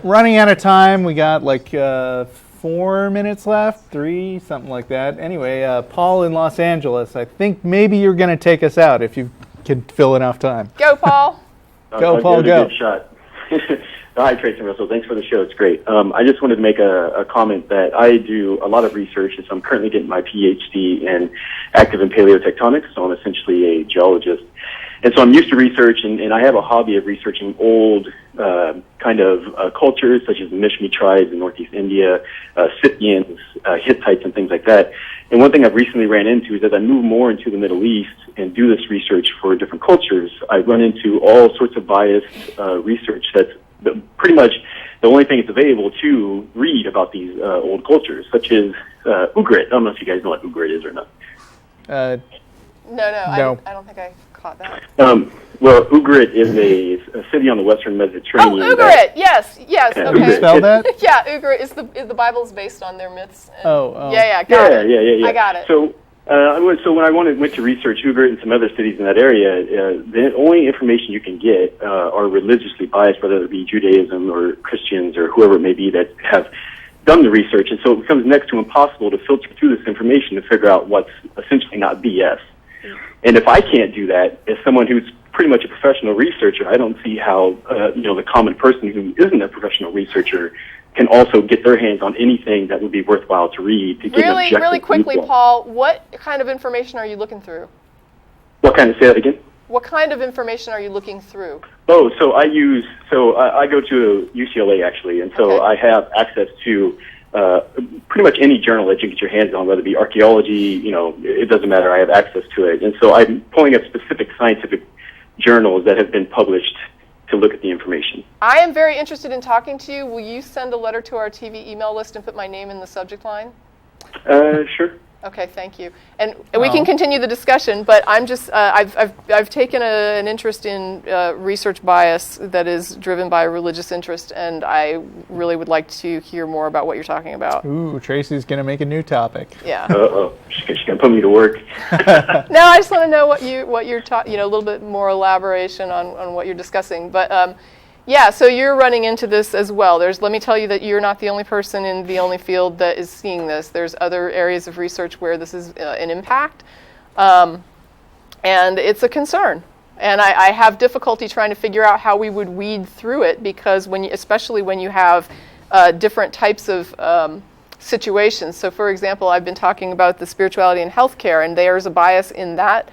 Running out of time. We got like 4 minutes left, 3, something like that. Anyway, Paul in Los Angeles, I think maybe you're going to take us out if you can fill enough time. Go, Paul. Go, Paul, go. Good shot. Hi, Tracie and Russell. Thanks for the show. It's great. I just wanted to make a comment that I do a lot of research, and so I'm currently getting my PhD in active and paleotectonics, so I'm essentially a geologist. And so I'm used to research, and I have a hobby of researching old cultures, such as the Mishmi tribes in northeast India, Scythians, Hittites, and things like that. And one thing I've recently ran into is as I move more into the Middle East and do this research for different cultures, I run into all sorts of biased research that's pretty much the only thing that's available to read about these old cultures, such as Ugrit. I don't know if you guys know what Ugrit is or not. No. I don't think I caught that. Well, Ugrit is a city on the western Mediterranean. Oh, Ugrit! Yes. Okay. Can you spell that? Yeah, Ugrit is the Bible's based on their myths. Oh. Yeah. Got it. Yeah. I got it. So when I went to research Ugrit and some other cities in that area, the only information you can get are religiously biased, whether it be Judaism or Christians or whoever it may be that have done the research. And so it becomes next to impossible to filter through this information to figure out what's essentially not BS. And if I can't do that, as someone who's pretty much a professional researcher, I don't see how the common person who isn't a professional researcher can also get their hands on anything that would be worthwhile to read. To get really quickly, Paul, what kind of information are you looking through? What kind of, say that again? What kind of information are you looking through? Oh, so I go to UCLA actually, and so I have access to pretty much any journal that you get your hands on, whether it be archaeology, it doesn't matter, I have access to it. And so I'm pulling up specific scientific journals that have been published to look at the information. I am very interested in talking to you. Will you send a letter to our TV email list and put my name in the subject line? Sure. Okay, thank you. And we can continue the discussion, but I'm just, I've taken an interest in research bias that is driven by religious interest, and I really would like to hear more about what you're talking about. Ooh, Tracie's going to make a new topic. Yeah. She's going to put me to work. No, I just want to know what you're talking, a little bit more elaboration on what you're discussing. But yeah, so you're running into this as well. Let me tell you that you're not the only person in the only field that is seeing this. There's other areas of research where this is an impact, and it's a concern. And I have difficulty trying to figure out how we would weed through it, because especially when you have different types of situations. So, for example, I've been talking about the spirituality and healthcare, and there's a bias in that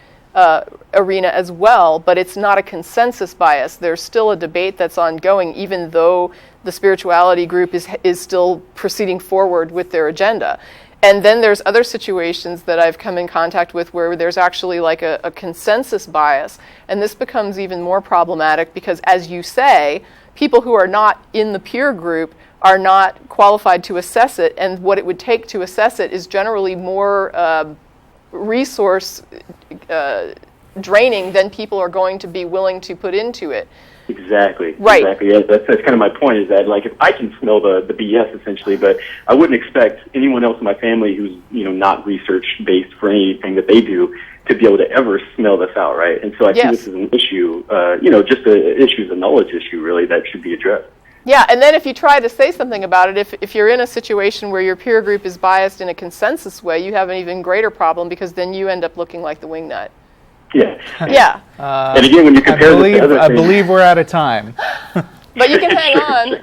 arena as well, but it's not a consensus bias. There's still a debate that's ongoing, even though the spirituality group is still proceeding forward with their agenda. And then there's other situations that I've come in contact with where there's actually like a consensus bias, and this becomes even more problematic because, as you say, people who are not in the peer group are not qualified to assess it, and what it would take to assess it is generally more resource draining than people are going to be willing to put into it. Exactly. Right. Exactly. Yeah, that's kind of my point, is that like if I can smell the BS essentially, but I wouldn't expect anyone else in my family who's not research based for anything that they do to be able to ever smell this out, right? And so I think this is an issue, just the issue is a knowledge issue really that should be addressed. Yeah, and then if you try to say something about it, if you're in a situation where your peer group is biased in a consensus way, you have an even greater problem, because then you end up looking like the wingnut. Yeah. Yeah. And again, when you compare this to other things, I believe we're out of time. But you can hang on.